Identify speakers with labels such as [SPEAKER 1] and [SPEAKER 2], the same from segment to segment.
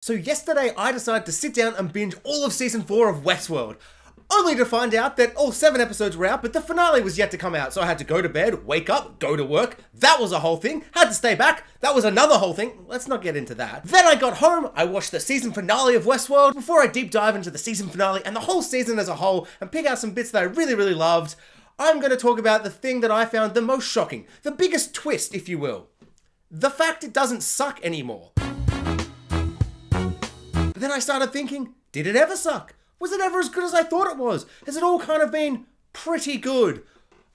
[SPEAKER 1] So yesterday I decided to sit down and binge all of season 4 of Westworld, only to find out that all 7 episodes were out, but the finale was yet to come out. So I had to go to bed, wake up, go to work. That was a whole thing. Had to stay back. That was another whole thing. Let's not get into that. Then I got home, I watched the season finale of Westworld. Before I deep dive into the season finale and the whole season as a whole and pick out some bits that I really loved, I'm going to talk about the thing that I found the most shocking, the biggest twist, if you will. The fact it doesn't suck anymore. But then I started thinking, did it ever suck? Was it ever as good as I thought it was? Has it all kind of been pretty good?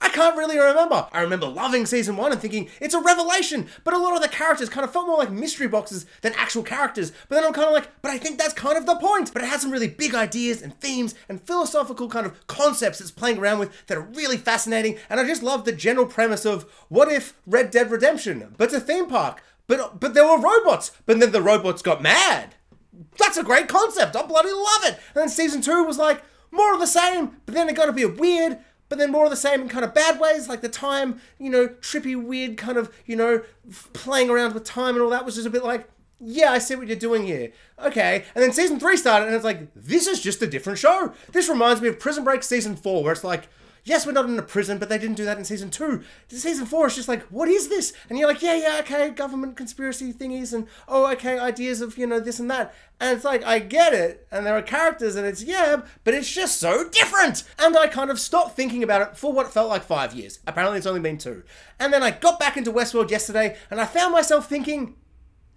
[SPEAKER 1] I can't really remember. I remember loving season 1 and thinking, it's a revelation, but a lot of the characters kind of felt more like mystery boxes than actual characters. But then I'm kind of like, but I think that's kind of the point. But it has some really big ideas and themes and philosophical kind of concepts it's playing around with that are really fascinating. And I just love the general premise of, what if Red Dead Redemption, but it's a theme park, but there were robots, but then the robots got mad. That's a great concept. I bloody love it. And then season 2 was like more of the same, but then it got a bit weird, but then more of the same in kind of bad ways, like the time, you know, trippy, weird kind of, you know, playing around with time and all that was just a bit like, yeah, I see what you're doing here. Okay. And then season 3 started and it's like, this is just a different show. This reminds me of Prison Break season 4, where it's like, yes, we're not in a prison, but they didn't do that in season 2. Season 4 is just like, what is this? And you're like, yeah, okay, government conspiracy thingies, and oh, okay, ideas of, you know, this and that. And it's like, I get it, and there are characters, and it's, yeah, but it's just so different. And I kind of stopped thinking about it for what felt like 5 years. Apparently it's only been 2. And then I got back into Westworld yesterday, and I found myself thinking,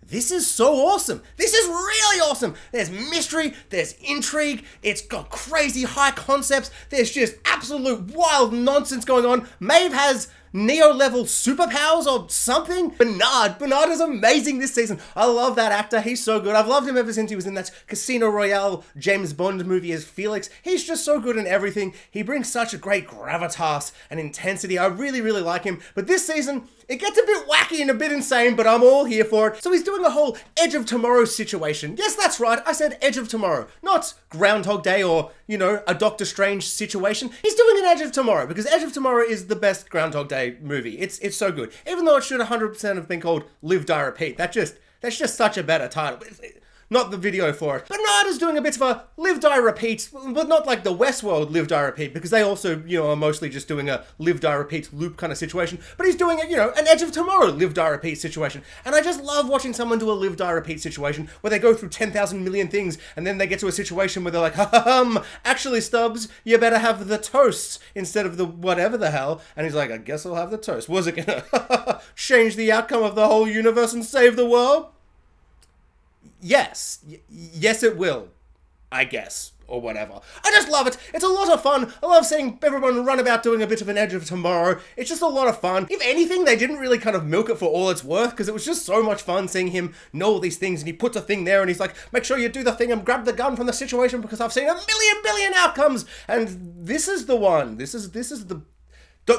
[SPEAKER 1] this is so awesome. This is really awesome. There's mystery, there's intrigue, it's got crazy high concepts, there's just absolute wild nonsense going on. Maeve has Neo-level superpowers or something. Bernard is amazing this season. I love that actor. He's so good. I've loved him ever since he was in that Casino Royale James Bond movie as Felix. He's just so good in everything. He brings such a great gravitas and intensity. I really like him. But this season, it gets a bit wacky and a bit insane, but I'm all here for it. So he's doing a whole Edge of Tomorrow situation. Yes, that's right. I said Edge of Tomorrow, not Groundhog Day or, you know, a Doctor Strange situation. He's doing an Edge of Tomorrow because Edge of Tomorrow is the best Groundhog Day movie. It's so good. Even though it should 100% have been called Live, Die, Repeat. That's just such a better title. Not the video for it. Bernard is doing a bit of a Live, Die, Repeat, but not like the Westworld Live, Die, Repeat, because they also, you know, are mostly just doing a Live, Die, Repeat loop kind of situation. But he's doing, you know, an Edge of Tomorrow Live, Die, Repeat situation. And I just love watching someone do a Live, Die, Repeat situation where they go through 10,000 million things and then they get to a situation where they're like, actually, Stubbs, you better have the toast instead of the whatever the hell. And he's like, I guess I'll have the toast. Was it gonna change the outcome of the whole universe and save the world? Yes. Yes, it will. I guess. Or whatever. I just love it. It's a lot of fun. I love seeing everyone run about doing a bit of an Edge of Tomorrow. It's just a lot of fun. If anything, they didn't really kind of milk it for all it's worth, because it was just so much fun seeing him know all these things, and he puts a thing there and he's like, make sure you do the thing and grab the gun from the situation because I've seen a billion outcomes. And this is the one. This is the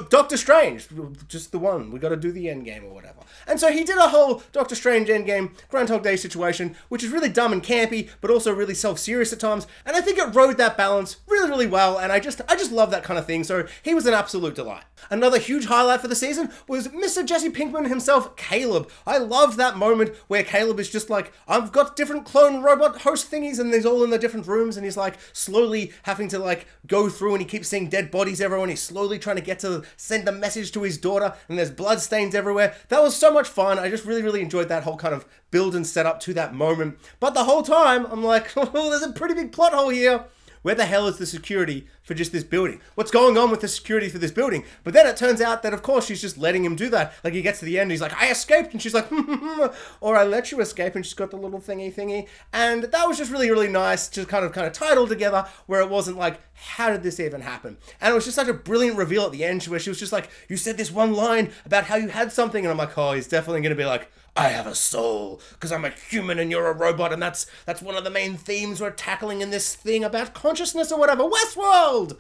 [SPEAKER 1] Doctor Strange, just the one. We got to do the end game or whatever. And so he did a whole Doctor Strange endgame Groundhog Day situation, which is really dumb and campy, but also really self-serious at times. And I think it rode that balance really well. And I just love that kind of thing. So he was an absolute delight. Another huge highlight for the season was Mr. Jesse Pinkman himself, Caleb. I loved that moment where Caleb is just like, I've got different clone robot host thingies and they're all in the different rooms, and he's like slowly having to like go through, and he keeps seeing dead bodies everywhere, and he's slowly trying to get to send the message to his daughter, and there's blood stains everywhere. That was so much fun. I just really enjoyed that whole kind of build and set up to that moment. But the whole time, I'm like, oh, there's a pretty big plot hole here. Where the hell is the security for just this building? What's going on with the security for this building? But then it turns out that, of course, she's just letting him do that. Like, he gets to the end, he's like, I escaped. And she's like, or I let you escape. And she's got the little thingy. And that was just really nice to kind of tie it all together, where it wasn't like, how did this even happen? And it was just such a brilliant reveal at the end, where she was just like, you said this one line about how you had something. And I'm like, oh, he's definitely going to be like, I have a soul, because I'm a human and you're a robot, and that's one of the main themes we're tackling in this thing about consciousness or whatever, Westworld!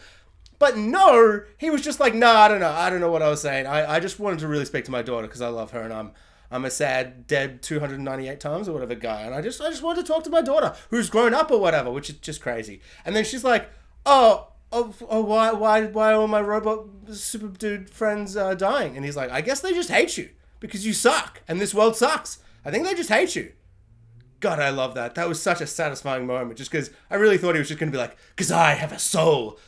[SPEAKER 1] But no, he was just like, nah, I don't know what I was saying. I just wanted to really speak to my daughter, because I love her, and I'm a sad, dead 298 times or whatever guy, and I just wanted to talk to my daughter, who's grown up or whatever, which is just crazy. And then she's like, why are all my robot super dude friends dying? And he's like, I guess they just hate you. Because you suck, and this world sucks. I think they just hate you. God, I love that. That was such a satisfying moment, just because I really thought he was just going to be like, because I have a soul,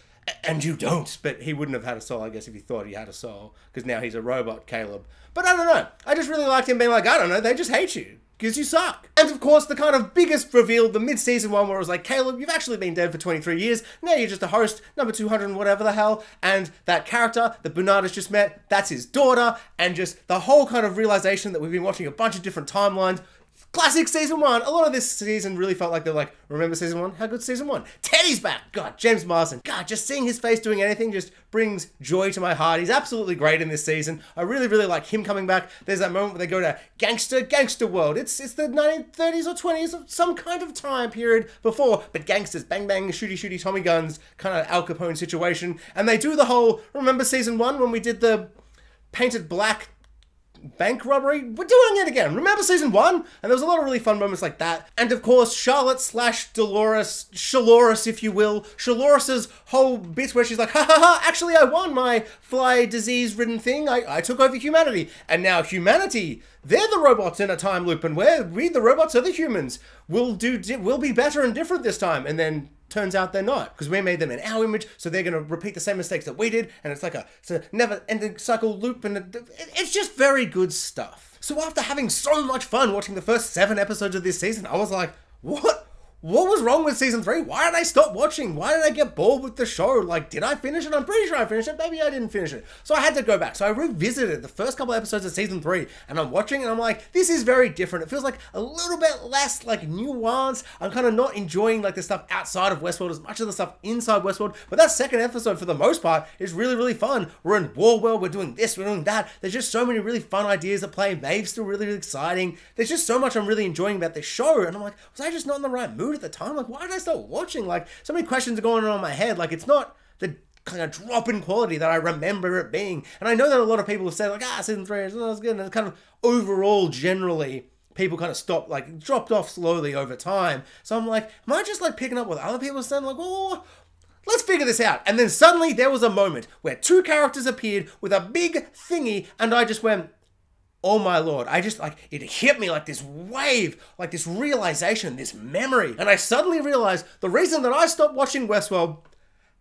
[SPEAKER 1] and you don't. But he wouldn't have had a soul, I guess, if he thought he had a soul, because now he's a robot, Caleb. But I don't know. I just really liked him being like, I don't know, they just hate you. Because you suck. And of course, the kind of biggest reveal, the mid-season one where it was like, Caleb, you've actually been dead for 23 years. Now you're just a host, number 200 and whatever the hell. And that character that Bernard has just met, that's his daughter. And just the whole kind of realization that we've been watching a bunch of different timelines. Classic season one. A lot of this season really felt like they're like, remember season one? How good season one? Teddy's back. God, James Marsden. God, just seeing his face doing anything just brings joy to my heart. He's absolutely great in this season. I really, really like him coming back. There's that moment where they go to gangster world. It's the 1930s or 20s, some kind of time period before, but gangsters, bang, bang, shooty, Tommy guns, kind of Al Capone situation. And they do the whole, remember season one when we did the painted black bank robbery? We're doing it again. Remember season one? And there was a lot of really fun moments like that. And of course, Charlotte / Dolores, Charlores, if you will. Charlores' whole bit where she's like, ha ha ha, actually I won my fly disease-ridden thing. I took over humanity. And now humanity, they're the robots in a time loop, and we the robots are the humans. We'll be better and different this time. And then turns out they're not, because we made them in our image, so they're going to repeat the same mistakes that we did, and it's like a never-ending cycle loop, and it's just very good stuff. So after having so much fun watching the first 7 episodes of this season, I was like, what was wrong with season 3? Why did I stop watching? Why did I get bored with the show? Like, did I finish it? I'm pretty sure I finished it. Maybe I didn't finish it. So I had to go back. So I revisited the first couple episodes of season 3, and I'm watching, and I'm like, this is very different. It feels like a little bit less, like, nuance. I'm kind of not enjoying, like, the stuff outside of Westworld as much as the stuff inside Westworld. But that second episode, for the most part, is really, really fun. We're in Warworld. We're doing this. We're doing that. There's just so many really fun ideas at play. Maeve's still really, really exciting. There's just so much I'm really enjoying about this show. And I'm like, was I just not in the right mood at the time? Like, why did I start watching? Like, so many questions are going on in my head. Like, it's not the kind of drop in quality that I remember it being. And I know that a lot of people have said, like, season 3 is not as good. And it's kind of overall, generally, people kind of stopped, like, dropped off slowly over time. So I'm like, am I just, like, picking up what other people are saying? Like, oh, let's figure this out. And then suddenly there was a moment where 2 characters appeared with a big thingy, and I just went, oh my lord, I just, like, it hit me like this wave, like this realization, this memory. And I suddenly realized the reason that I stopped watching Westworld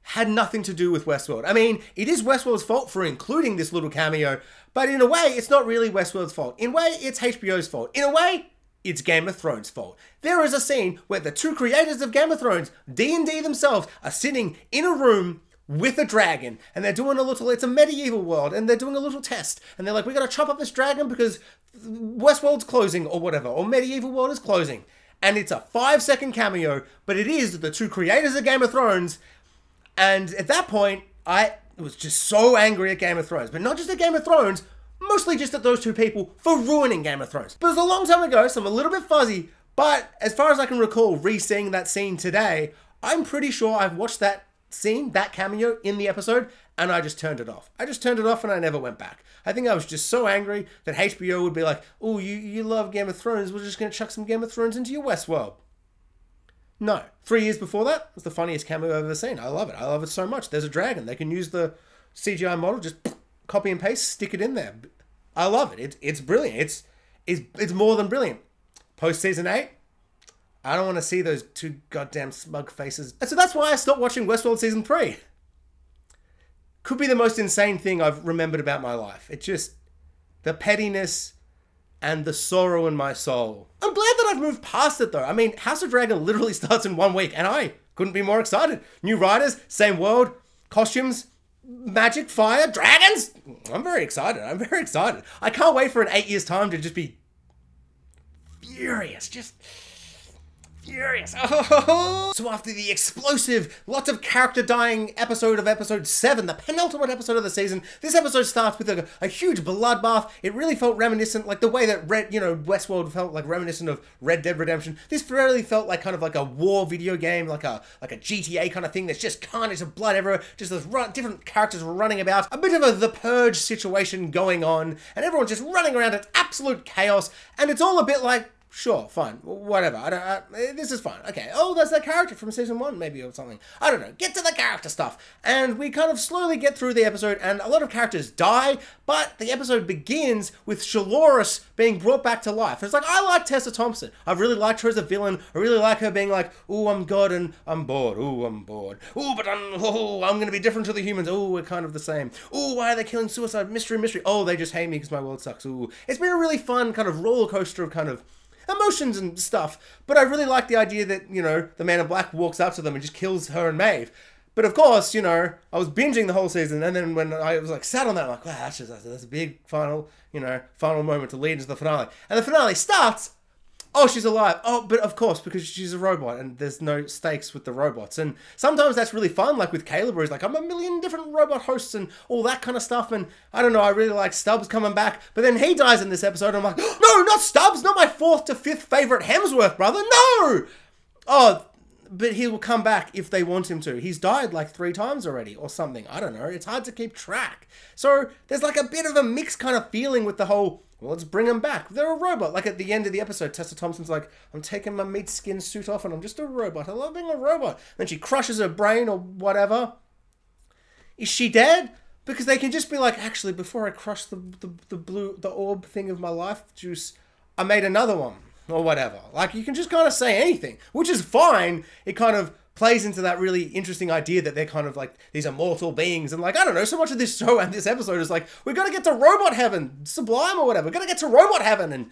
[SPEAKER 1] had nothing to do with Westworld. I mean, it is Westworld's fault for including this little cameo, but in a way, it's not really Westworld's fault. In a way, it's HBO's fault. In a way, it's Game of Thrones' fault. There is a scene where the 2 creators of Game of Thrones, D&D themselves, are sitting in a room with a dragon, and they're doing a little, it's a medieval world, and they're doing a little test, and they're like, we gotta chop up this dragon because Westworld's closing, or whatever, or medieval world is closing. And it's a 5-second cameo, but it is the 2 creators of Game of Thrones, and at that point, I was just so angry at Game of Thrones, but not just at Game of Thrones, mostly just at those 2 people for ruining Game of Thrones. But it was a long time ago, so I'm a little bit fuzzy, but as far as I can recall re-seeing that scene today, I'm pretty sure I've watched that scene, that cameo in the episode, and I just turned it off. I just turned it off and I never went back. I think I was just so angry that HBO would be like, oh, you love Game of Thrones, we're just going to chuck some Game of Thrones into your Westworld. No. 3 years before that was the funniest cameo I've ever seen. I love it. I love it so much. There's a dragon. They can use the CGI model, just copy and paste, stick it in there. I love it. It's brilliant. It's more than brilliant. Post season 8, I don't want to see those 2 goddamn smug faces. And so that's why I stopped watching Westworld season 3. Could be the most insane thing I've remembered about my life. It's just the pettiness and the sorrow in my soul. I'm glad that I've moved past it though. I mean, House of Dragon literally starts in 1 week, and I couldn't be more excited. New writers, same world, costumes, magic, fire, dragons. I'm very excited. I'm very excited. I can't wait for an 8 years time to just be furious. Just furious. Oh. So after the explosive, lots of character dying episode of episode 7, the penultimate episode of the season, this episode starts with a huge bloodbath. It really felt reminiscent, like the way that Westworld felt like reminiscent of Red Dead Redemption. This really felt like kind of like a war video game, like a GTA kind of thing. There's just carnage of blood everywhere. Just those different characters running about. A bit of a The Purge situation going on, and everyone's just running around in absolute chaos. And it's all a bit like, Sure, fine, whatever. This is fine. Okay. Oh, that's that character from season 1, maybe, or something. I don't know. Get to the character stuff. And we kind of slowly get through the episode, and a lot of characters die, but the episode begins with Charlores being brought back to life. It's like, I like Tessa Thompson. I've really liked her as a villain. I really like her being like, ooh, I'm God and I'm bored. Ooh, I'm bored. Ooh, but I'm going to be different to the humans. Ooh, we're kind of the same. Ooh, why are they killing suicide? Mystery. Oh, they just hate me because my world sucks. Ooh. It's been a really fun kind of roller coaster of kind of emotions and stuff, but I really like the idea that, you know, the Man in Black walks up to them and just kills her and Maeve. But of course, you know, I was binging the whole season, and then when I was like sat on that, I'm like, wow, that's a big final moment to lead into the finale. And the finale starts, oh, she's alive. Oh, but of course, because she's a robot and there's no stakes with the robots. And sometimes that's really fun, like with Caleb, where he's like, I'm a million different robot hosts and all that kind of stuff. And I don't know, I really like Stubbs coming back. But then he dies in this episode, and I'm like, no, not Stubbs, not my 4th to 5th favorite Hemsworth brother, no! Oh, but he will come back if they want him to. He's died like 3 times already or something. I don't know. It's hard to keep track. So there's like a bit of a mixed kind of feeling with the whole, well, let's bring them back. They're a robot. Like at the end of the episode, Tessa Thompson's like, I'm taking my meat skin suit off and I'm just a robot. I love being a robot. Then she crushes her brain or whatever. Is she dead? Because they can just be like, actually, before I crush the orb thing of my life juice, I made another one. Or whatever. Like, you can just kind of say anything, which is fine. It kind of plays into that really interesting idea that they're kind of like these immortal beings. And like, I don't know, so much of this show and this episode is like, we've got to get to robot heaven, Sublime or whatever. We've got to get to robot heaven and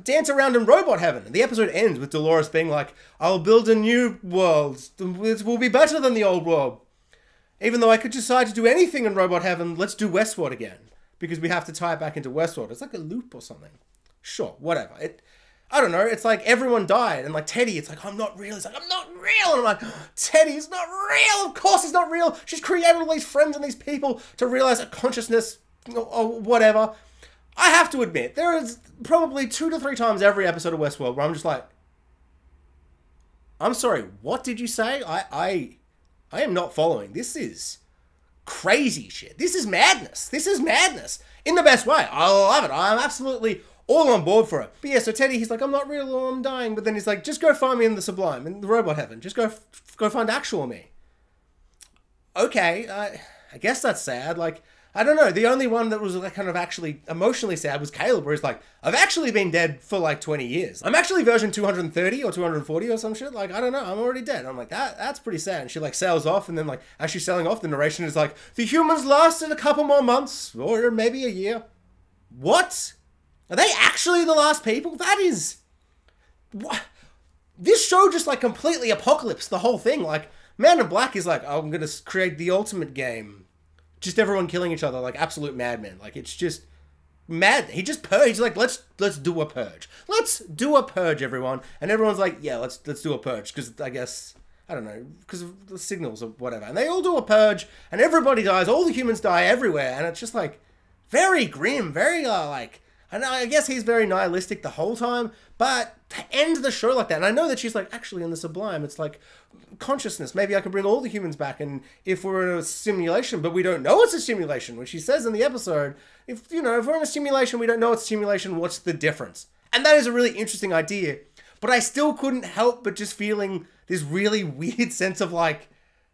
[SPEAKER 1] dance around in robot heaven. And the episode ends with Dolores being like, I'll build a new world. It will be better than the old world. Even though I could decide to do anything in robot heaven, let's do Westworld again. Because we have to tie it back into Westworld. It's like a loop or something. Sure, whatever. I don't know, it's like everyone died, and like Teddy, it's like, I'm not real, it's like, I'm not real, and I'm like, Teddy's not real, of course he's not real, she's created all these friends and these people to realize a consciousness, or whatever. I have to admit, there is probably 2 to 3 times every episode of Westworld where I'm just like, I'm sorry, what did you say? I am not following. This is crazy shit. This is madness. This is madness. In the best way. I love it. I'm absolutely all on board for it. But yeah, so Teddy, he's like, I'm not real or I'm dying. But then he's like, just go find me in the Sublime, in the robot heaven. Just go find actual me. Okay, I guess that's sad. Like, I don't know. The only one that was like kind of actually emotionally sad was Caleb, where he's like, I've actually been dead for like 20 years. I'm actually version 230 or 240 or some shit. Like, I don't know. I'm already dead. I'm like, that's pretty sad. And she like sails off, and then like, as she's sailing off, the narration is like, the humans lasted a couple more months or maybe a year. What? Are they actually the last people? That is... What? This show just like completely apocalypsed the whole thing. Like, Man in Black is like, oh, I'm going to create the ultimate game. Just everyone killing each other like absolute madmen. Like, it's just mad. He just purged. He's like, let's do a purge. Let's do a purge, everyone. And everyone's like, yeah, let's do a purge. Because I guess, I don't know, because of the signals or whatever. And they all do a purge, and everybody dies. All the humans die everywhere. And it's just like very grim, very like... And I guess he's very nihilistic the whole time, but to end the show like that, and I know that she's like, actually in the Sublime, it's like consciousness. Maybe I can bring all the humans back, and if we're in a simulation, but we don't know it's a simulation, which she says in the episode, if we're in a simulation, we don't know it's a simulation, what's the difference? And that is a really interesting idea, but I still couldn't help but just feeling this really weird sense of like,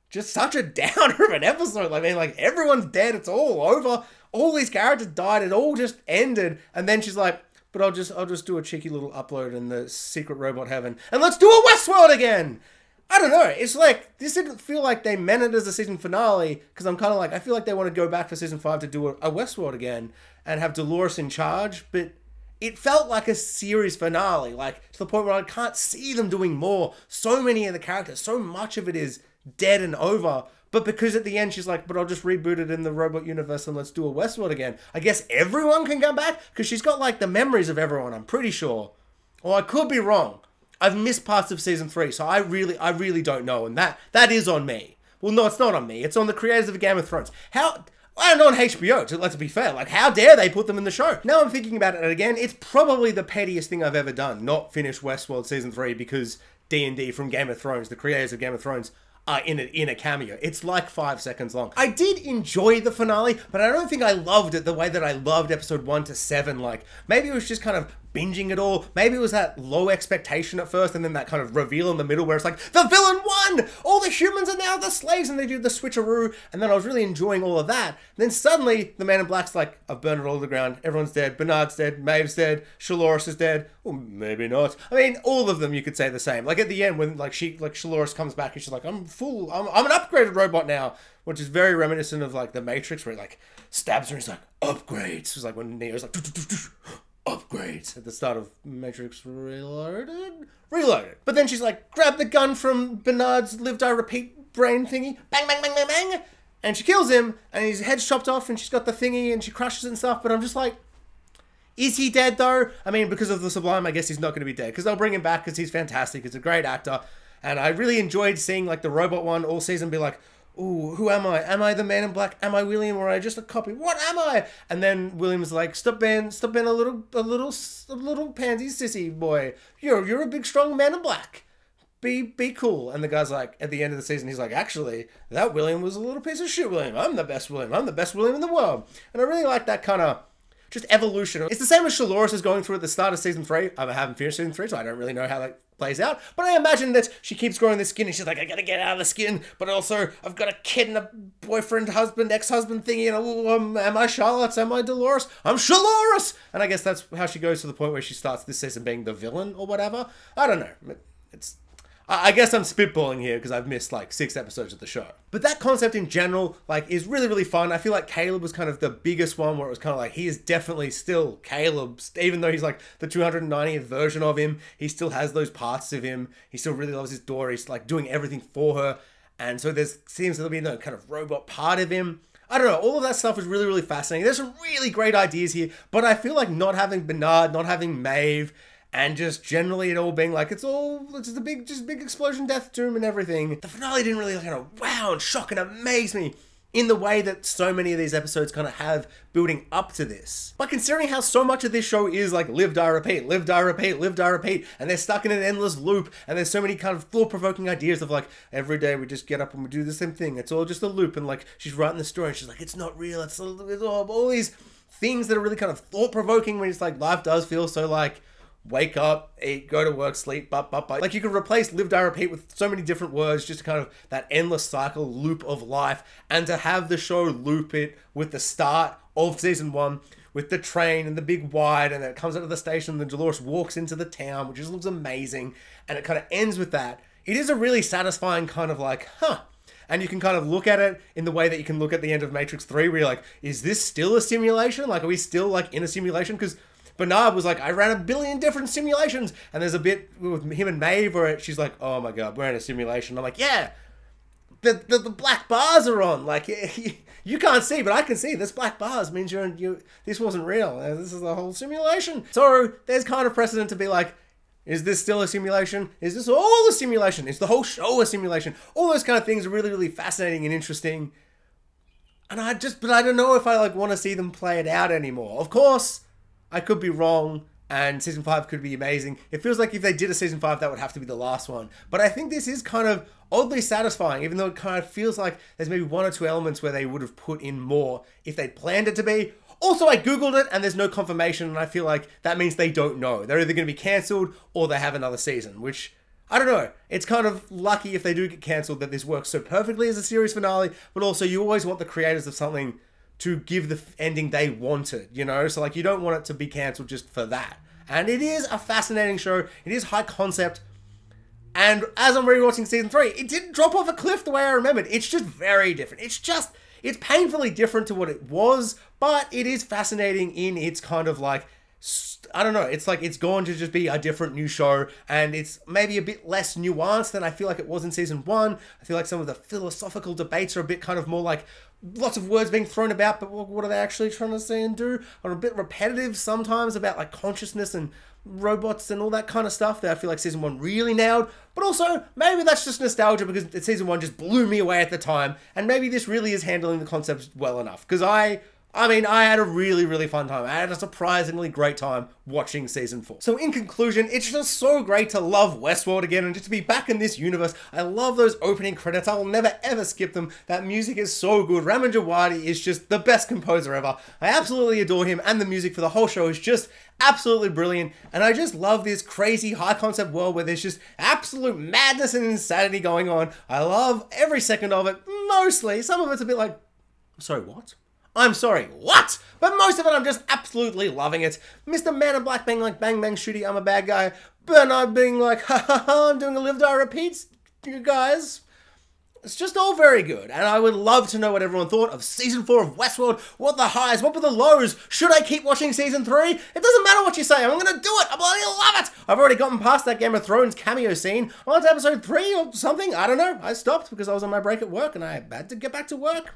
[SPEAKER 1] just such a downer of an episode. I mean, like, everyone's dead, it's all over. All these characters died, it all just ended, and then she's like, but I'll just do a cheeky little upload in the secret robot heaven, and let's do a Westworld again! I don't know, it's like, this didn't feel like they meant it as a season finale, because I'm kind of like, I feel like they want to go back for season 5 to do a Westworld again, and have Dolores in charge, but it felt like a series finale, like, to the point where I can't see them doing more. So many of the characters, so much of it is dead and over. But because at the end she's like, but I'll just reboot it in the robot universe and let's do a Westworld again. I guess everyone can come back? Because she's got like the memories of everyone, I'm pretty sure. Or I could be wrong. I've missed parts of season 3, so I really don't know. And that is on me. Well, no, it's not on me. It's on the creators of Game of Thrones. And on HBO, let's be fair. Like, how dare they put them in the show? Now I'm thinking about it again, it's probably the pettiest thing I've ever done. Not finish Westworld season 3 because D&D from Game of Thrones, the creators of Game of Thrones, in a cameo. It's like 5 seconds long. I did enjoy the finale, but I don't think I loved it the way that I loved episode 1 to 7. Like, maybe it was just kind of binging it all. Maybe it was that low expectation at first and then that kind of reveal in the middle where it's like, the villain won! All the humans are now the slaves, and they do the switcheroo, and then I was really enjoying all of that. And then suddenly, the Man in Black's like, I've burned it all to the ground, everyone's dead, Bernard's dead, Maeve's dead, Charlores is dead, well, maybe not. I mean, all of them you could say the same. Like at the end when Charlores comes back and she's like, I'm an upgraded robot now, which is very reminiscent of like the Matrix where he like stabs her and he's like, upgrades. It was like when Neo's like, upgrades at the start of Matrix Reloaded. But then she's like, grab the gun from Bernard's live, die, repeat brain thingy, bang, bang, bang, bang, bang, and she kills him, and his head's chopped off, and she's got the thingy, and she crushes it and stuff, but I'm just like, is he dead though? I mean, because of the Sublime, I guess he's not going to be dead, because they'll bring him back, because he's fantastic, he's a great actor, and I really enjoyed seeing, like, the robot one all season be like, ooh, who am I? Am I the Man in Black? Am I William? Or am I just a copy? What am I? And then William's like, stop being a little pansy sissy boy. You're a big strong Man in Black. Be cool. And the guy's like, at the end of the season, he's like, actually, that William was a little piece of shit William. I'm the best William. I'm the best William in the world. And I really like that kind of just evolution. It's the same as Charlores is going through at the start of season 3. I haven't finished season 3, so I don't really know how that plays out. But I imagine that she keeps growing the skin and she's like, I gotta get out of the skin, but also I've got a kid and a boyfriend, husband, ex-husband thingy, and am I Charlotte? Am I Dolores? I'm Charlores! And I guess that's how she goes to the point where she starts this season being the villain or whatever. I don't know. I guess I'm spitballing here because I've missed like 6 episodes of the show. But that concept in general, like, is really, really fun. I feel like Caleb was kind of the biggest one where it was kind of like, he is definitely still Caleb. Even though he's like the 290th version of him, he still has those parts of him. He still really loves his daughter. He's like doing everything for her. And so seems to be no kind of robot part of him. I don't know, all of that stuff is really, really fascinating. There's some really great ideas here, but I feel like not having Bernard, not having Maeve, and just generally it all being like, it's just a big explosion, death, doom, and everything. The finale didn't really kind of wow and shock and amaze me in the way that so many of these episodes kind of have building up to this. But considering how so much of this show is like live, die, repeat, live, die, repeat, live, die, repeat, and they're stuck in an endless loop, and there's so many kind of thought-provoking ideas of like, every day we just get up and we do the same thing. It's all just a loop, and like, she's writing the story, and she's like, it's not real, it's all these things that are really kind of thought-provoking when it's like, life does feel so like, wake up, eat, go to work, sleep, Like you could replace live, die, repeat with so many different words, just kind of that endless cycle loop of life. And to have the show loop it with the start of season 1, with the train and the big wide, and then it comes out of the station and then Dolores walks into the town, which just looks amazing. And it kind of ends with that. It is a really satisfying kind of like, and you can kind of look at it in the way that you can look at the end of Matrix 3, where you're like, is this still a simulation? Like, are we still like in a simulation? Because Bernard was like, I ran 1 billion different simulations. And there's a bit with him and Maeve where she's like, oh my God, we're in a simulation. I'm like, yeah, the black bars are on. Like, you can't see, but I can see. This black bars means this wasn't real. This is a whole simulation. So there's kind of precedent to be like, is this still a simulation? Is this all a simulation? Is the whole show a simulation? All those kind of things are really, really fascinating and interesting. And but I don't know if I like want to see them play it out anymore. Of course, I could be wrong, and season 5 could be amazing. It feels like if they did a season 5, that would have to be the last one. But I think this is kind of oddly satisfying, even though it kind of feels like there's maybe 1 or 2 elements where they would have put in more if they'd planned it to be. Also, I googled it, and there's no confirmation, and I feel like that means they don't know. They're either going to be cancelled, or they have another season, which, I don't know. It's kind of lucky if they do get cancelled that this works so perfectly as a series finale, but also you always want the creators of something to give the ending they wanted, you know? So, like, you don't want it to be cancelled just for that. And it is a fascinating show. It is high concept. And as I'm rewatching season 3, it didn't drop off a cliff the way I remembered. It's just very different. It's painfully different to what it was, but it is fascinating in its kind of, like, I don't know, it's like it's going to just be a different new show, and it's maybe a bit less nuanced than I feel like it was in season 1. I feel like some of the philosophical debates are a bit kind of more like lots of words being thrown about, but what are they actually trying to say and do? Are a bit repetitive sometimes about like consciousness and robots and all that kind of stuff that I feel like season 1 really nailed. But also, maybe that's just nostalgia because season 1 just blew me away at the time, and maybe this really is handling the concepts well enough, because I I mean, I had a really, really fun time. I had a surprisingly great time watching season 4. So in conclusion, it's just so great to love Westworld again and just to be back in this universe. I love those opening credits. I will never ever skip them. That music is so good. Ramin Djawadi is just the best composer ever. I absolutely adore him, and the music for the whole show is just absolutely brilliant. And I just love this crazy high concept world where there's just absolute madness and insanity going on. I love every second of it. Mostly, some of it's a bit like, sorry, what? I'm sorry, what? But most of it, I'm just absolutely loving it. Mr. Man in Black being like, bang, bang, shooty, I'm a bad guy. Bernard being like, ha ha ha, I'm doing a live, die, repeats, you guys. It's just all very good. And I would love to know what everyone thought of season 4 of Westworld. What the highs, what were the lows? Should I keep watching season 3? It doesn't matter what you say, I'm gonna do it. I bloody love it. I've already gotten past that Game of Thrones cameo scene. On to episode 3 or something, I don't know. I stopped because I was on my break at work and I had to get back to work.